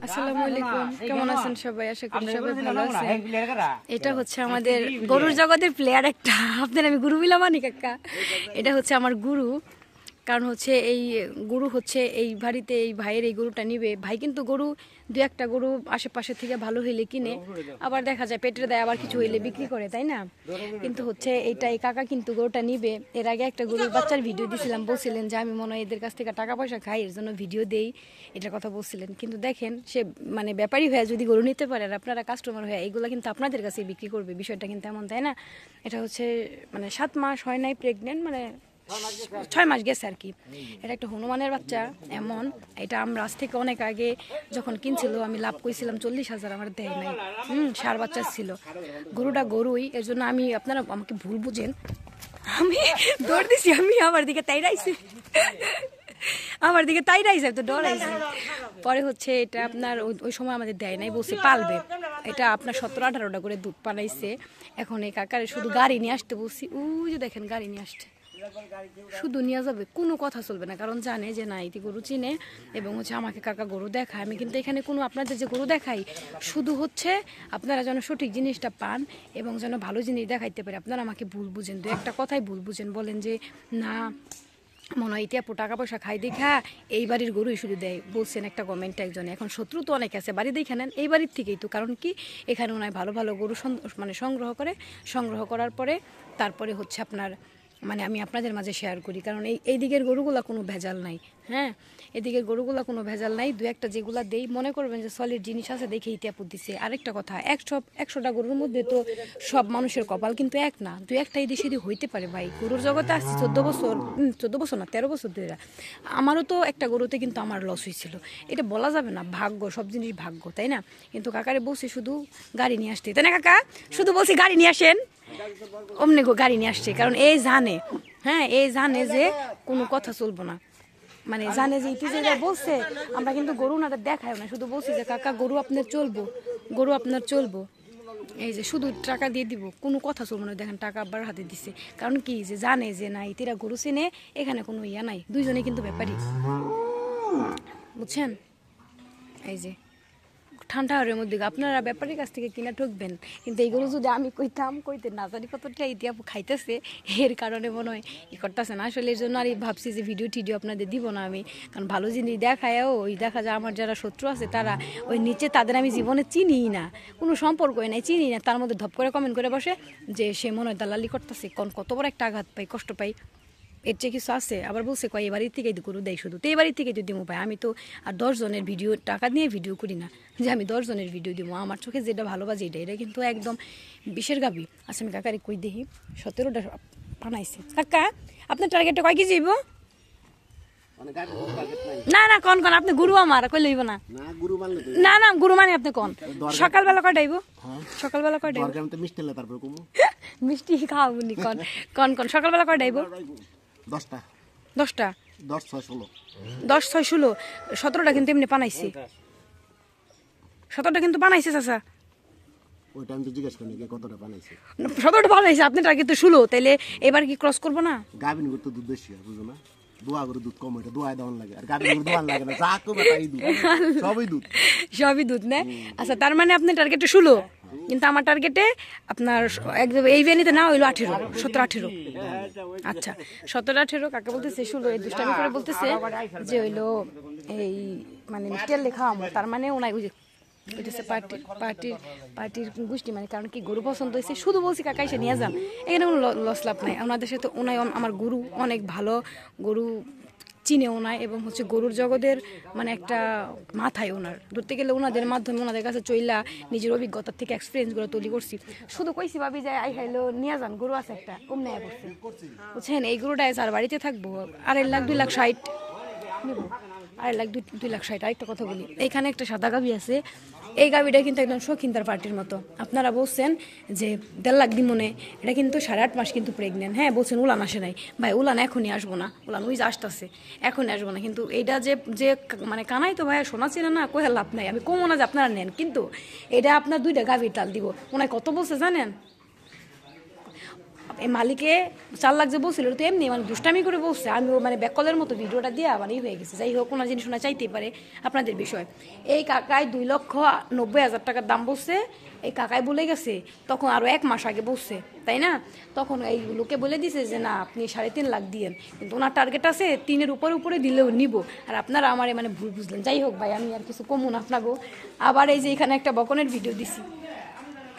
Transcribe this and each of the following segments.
আসসালামু আলাইকুম, কেমন আছেন সবাই? আশা করি সবাই ভালো আছেন। এটা হচ্ছে আমাদের গরুর জগতের প্লেয়ার একটা, আপনার আমি গুরু বিলা মানি কাকা। এটা হচ্ছে আমার গুরু, কারণ হচ্ছে এই গরু হচ্ছে এই বাড়িতে এই ভাইয়ের এই গরুটা নিবে। ভাই কিন্তু গরু দু একটা গরু আশেপাশে থেকে ভালো হইলে কিনে, আবার দেখা যায় পেটের দেয়, আবার কিছু হইলে বিক্রি করে, তাই না? কিন্তু হচ্ছে এই কাকা কিন্তু গরুটা নিবে। এর আগে একটা গরুর বাচ্চার ভিডিও দিয়েছিলাম, বলছিলেন যে আমি মনে হয় এদের কাছ থেকে টাকা পয়সা খাই, এর জন্য ভিডিও দেই, এটার কথা বলছিলেন। কিন্তু দেখেন সে মানে ব্যাপারী হয়ে যদি গরু নিতে পারে আর আপনারা কাস্টমার হয়ে এইগুলো কিন্তু আপনাদের কাছে বিক্রি করবে, বিষয়টা কিন্তু এমন, তাই না? এটা হচ্ছে মানে 7 মাস হয় নাই প্রেগনেন্ট, মানে 6 মাস গেছে আর কি। এটা একটা হনুমানের বাচ্চা এমন। এটা আমরা আজ থেকে অনেক আগে যখন কিনছিল আমি লাভ করেছিলাম 40,000, আমার দেয় নাই। সার বাচ্চা ছিল। গরুটা গরুই, এর জন্য আমি, আপনারা আমাকে ভুল বুঝেন, আমি দৌড় দিছি, আমি আমার দিকে তাইরাইছি, আমার দিকে তাইরাইছে তো ডরাইছে। পরে হচ্ছে এটা আপনার ওই সময় আমাদের দেয় নাই, বলছে পালবে। এটা আপনার 17-18টা করে দুধ পালাইছে। এখন এই কাকারে শুধু গাড়ি নিয়ে আসতে বলছি, ওই যে দেখেন গাড়ি নিয়ে আসছে, শুধু নিয়ে যাবে, কোনো কথা চলবে না, কারণ জানে যে না এটি গরু চিনে এবং হচ্ছে আমাকে কাকা গরু দেখায়। আমি কিন্তু এখানে কোনো আপনাদের যে গরু দেখাই শুধু হচ্ছে আপনারা যেন সঠিক জিনিসটা পান এবং যেন ভালো জিনিস দেখাইতে পারে। আপনারা আমাকে ভুল বুঝেন, দু একটা কথাই ভুল বুঝেন, বলেন যে না মনে হয় ইতিহাপু টাকা পয়সা খাই দেখা এই বাড়ির গরুই শুধু দেয়, বলছেন একটা কমেন্টে একজনে। এখন শত্রু তো অনেক আছে, বাড়ি দেখে নেন এই বাড়ির থেকেই তো, কারণ কি এখানে ওনায় ভালো ভালো গরু মানে সংগ্রহ করার পরে তারপরে হচ্ছে আপনার মানে আমি আপনাদের মাঝে শেয়ার করি, কারণ এই দিকের গরুগুলা কোনো ভেজাল নাই। হ্যাঁ, এদিকের গরুগুলা কোনো ভেজাল নাই। দু একটা যেগুলা দেই মনে করবেন যে সলিড জিনিস আছে দেখে ইতিহাপুর দিছে। আরেকটা কথা, 100টা গরুর মধ্যে তো সব মানুষের কপাল কিন্তু এক না, দু একটা এদিক সেদিক হইতে পারে। ভাই গরুর জগতে আসছি 14 বছর না 13 বছর ধরে। আমারও তো একটা গরুতে কিন্তু আমার লস হয়েছিল, এটা বলা যাবে না, ভাগ্য, সব জিনিস ভাগ্য, তাই না? কিন্তু কাকারে বলছি শুধু গাড়ি নিয়ে আসতে, তাই না কাকা? শুধু বলছি গাড়ি নিয়ে আসেন, অমনি গাড়ি নিয়ে আসছে, কারণ এই জানে, হ্যাঁ এই জানে যে কোনো কথা চলবো না, মানে জানে যে ইতি যে বলছে আমরা কিন্তু গরু না দেখায় না, শুধু বলছি যে কাকা গরু আপনার চলবো, গরু আপনার চলবো, এই যে শুধু টাকা দিয়ে দিব, কোনো কথা চলবো না। দেখেন টাকা আব্বার হাতে দিছে, কারণ কি যে জানে যে না ইতিরা গরু চিনে, এখানে কোনো ইয়া নাই, দুইজনে কিন্তু ব্যাপারী, বুঝছেন? এই যে ঠান্ডা হাওয়ার মধ্যে আপনারা ব্যাপারীর কাছ থেকে কিনা ঠকবেন, কিন্তু এইগুলো যদি আমি কইতে না জানি কতটা ইতিহাস খাইতেছে, এর কারণে মনে হয় করতেছে না। আসলে এর জন্য আর ভাবছি যে ভিডিও টিডিও আপনাদের দিব না আমি, কারণ ভালো জিনিস দেখায়ও ওই দেখা যায় আমার যারা শত্রু আছে তারা ওই নিচে, তাদের আমি জীবনে চিনিই না, কোনো সম্পর্কই নাই, চিনি না, তার মধ্যে ধপ করে কমেন্ট করে বসে যে সে মনে হয় দালালি করতেছে, কত বড় একটা আঘাত পাই, কষ্ট পাই, এর চেয়ে কিছু আছে? আবার বলছে কয় এই বাড়ির থেকেই গরু দেয় শুধু, তো এই বাড়ির থেকে যদি পাই, আমি তো আর 10 জনের ভিডিও টাকা নিয়ে ভিডিও করি না যে আমি 10 জনের ভিডিও দিব। আমার চোখে যেটা ভালো বাজে এটা কিন্তু একদম বিশের গাবি আছে। আমি কাকারে কই দেখি 17টা বানাইছে। কাকা আপনার টার্গেটটা কয় কেজি হইব? না না কন আপনি গুরু আমার কই লইব না, না না গুরু মানে আপনি কন সকালবেলা কয়টা আইব? সকালবেলা কয়টা মিষ্টি খাওয়াবনি, কন সকালবেলা কয়টা আইব? 10টা 10টা 10 6 16 10 6 16 17টা কিন্তু এমনি বানাইছে, 17টা কিন্তু বানাইছে চাচা। ওইটা আমি জিজ্ঞেস করি কতটা বানাইছে। 17টা বানাইছে, আপনি টার্গেট তো 16, তাইলে এবার কি ক্রস করব না? গাবিন করতে দুধ বেশি আর বুঝো না, দোয়া করে দুধ কম, এটা দোয়া দেওয়ান লাগে, আর গাবিন করে দোয়ান লাগে না, যা কবে তাই দুধ, সবই দুধ না। আচ্ছা তার মানে আপনার টার্গেটে 16, কিন্তু আমার টার্গেটে আপনার একদম এই ভ্যানিতে না হইলো 18 17 18। আচ্ছা 17 18, কাকা বলতেছে 16, এই দুষ্টামি করে বলতেছে যে হইলো এই মানে মিষ্টি লেখা আমার, তার মানে ওনাই বুঝে ওইটাছে পার্টির গোষ্ঠী, মানে কারণ কি গরু পছন্দ হয়েছে, শুধু বলছি কাকা এসে নিয়ে যান, এখানে কোনো লস লাভ নাই। ওনাদের সাথে ওনাই আমার গরু অনেক ভালো, গরু চিনে ওনায় এবং হচ্ছে গরুর জগতের মানে একটা মাথায় ওনার, ধরতে গেলে ওনাদের মাধ্যমে ওনাদের কাছে চইলা নিজের অভিজ্ঞতার থেকে এক্সপিরিয়েন্সগুলো তৈরি করছি। শুধু কইছি ভাবি যায় আই খাইলো নিয়ে যান, গরু আছে একটা কম নেয়া করছে, বুঝছেন? এই গরুটা আর বাড়িতে থাকবো 2.5 লাখ 2 লাখ 60 নেব, 2.5 লাখ 2 লাখ 60। আরেকটা কথা বলি, এইখানে একটা সাদা গাভী আছে, এই গাভীটা কিন্তু একদম শৌখিনতার পার্টির মতো। আপনারা বলছেন যে 1.5 লাখ দিমনে, এটা কিন্তু 8.5 মাস কিন্তু প্রেগনেন্ট। হ্যাঁ বলছেন উলান আসে নাই, ভাই উলান এখনই আসবো না, উলান ওই যে আসতেছে, এখনই আসবো না। কিন্তু এইটা যে মানে কানাই তো ভাইয়া শোনা ছিল না, কোথায় লাভ নাই, আমি কমো না যে আপনারা নেন, কিন্তু এটা আপনার 2টা গাভীর তাল দিব। ওনায় কত বলছে জানেন? এই মালিকে 4 লাখ যে বলছিল তো এমনি মানে দুষ্টামি করে বলছে, আমি মানে ব্যাককলের মতো ভিডিওটা দিয়ে মানে হয়ে গেছে। যাই হোক, কোনো জিনিস শোনা চাইতেই পারে আপনাদের বিষয়। এই কাকায় 2,90,000 টাকার দাম বলছে। এই কাকাই বলে গেছে তখন আরো 1 মাস আগে বলছে, তাই না? তখন এই লোকে বলে দিছে যে না আপনি 3.5 লাখ দিয়েন, কিন্তু ওনার টার্গেট আছে 3-এর উপরে দিলেও নিব। আর আপনারা আমার মানে ভুল বুঝলেন। যাই হোক ভাই, আমি আর কিছু কমুন আপনাগো। আবার এই যে এখানে একটা বকনের ভিডিও দিছি,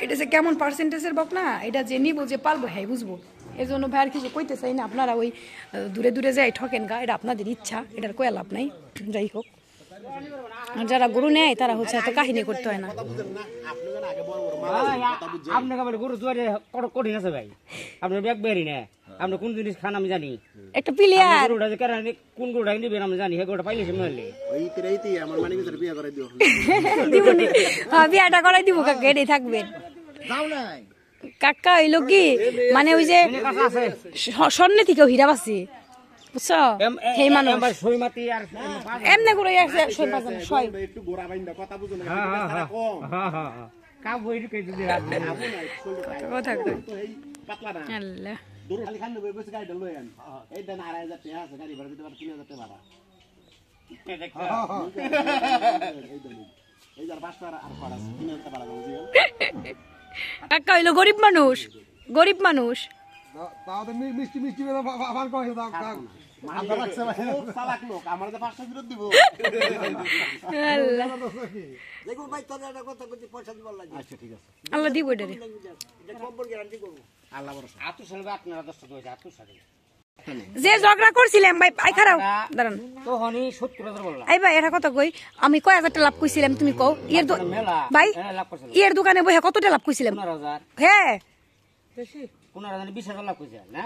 এটা যে কেমন পার্সেন্টেজের বক না, এটা যে নিব যে পারবো হ্যাঁ বুঝবো। এই জন্য ভাই আর কিছু কইতে চাই না, আপনারা ওই দূরে যাই ঠকেন গা, এটা আপনাদের ইচ্ছা, এটার কয়া লাভ নাই। যাই হোক, আর যারা গরু নেয় তারা হচ্ছে এত কাহিনী করতে হয় না। আপনার গরু দুয়ারে কঠিন আছে ভাই, আপনার ব্যাগ বেরি না, আপনি কোন জিনিস খান আমি জানি। একটা প্লেয়ার কোন গরুটা নিবেন আমি জানি, গরুটা পাইলে সে মরলে দিবনি। হ্যাঁ, বিয়াটা করাই দিব কাকা, এটাই থাকবেন কাকা। হইলো কি মানে ওই যে স্বর্ণে থেকেও হীরা বাসি, বুঝছো? সেই মানুষ এমনি করে কাকা হইলো গরিব মানুষ, গরিব মানুষ। আল্লাহ দিব এটারে। যে ঝগড়া করছিলাম ভাই, আই খারাপ দাঁড়ান এই ভাই, এটা কথা কই, আমি কয় হাজারটা লাভ কইছিলাম তুমি কও? ভাই ইয়ের দোকানে বই কতটা লাভ কইছিলাম? হ্যাঁ, 20,000 লাভ কইছে না,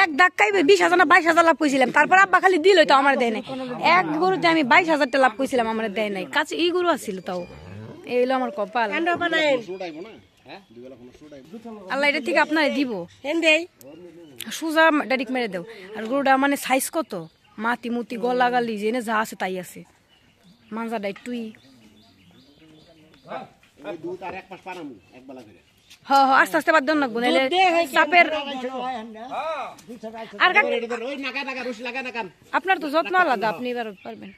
এক ধাক্কাই 20,000 না 22,000 লাভ কইছিলাম। তারপর আব্বা খালি দিল, তো আমার দেয় নাই। এক গরুতে আমি 22,000 লাভ কইছিলাম, আমার দেয় নাই। কাছে এই গরু আসছিল তাও। এই হলো আমার কপাল। আল্লাহ এটা থেকে আপনার দিব সুজা ডাইরেক্ট মেরে দেও। আর গরুটা মানে সাইজ কত, মাটি মুতি গলা গালি জেনে যা আছে তাই আছে। মাঞ্জাটা একটুই আস্তে আস্তে বাদ দেন না গুনাইলে চাপের। আর আপনার তো যত্ন আলাদা, আপনি এবার পারবেন।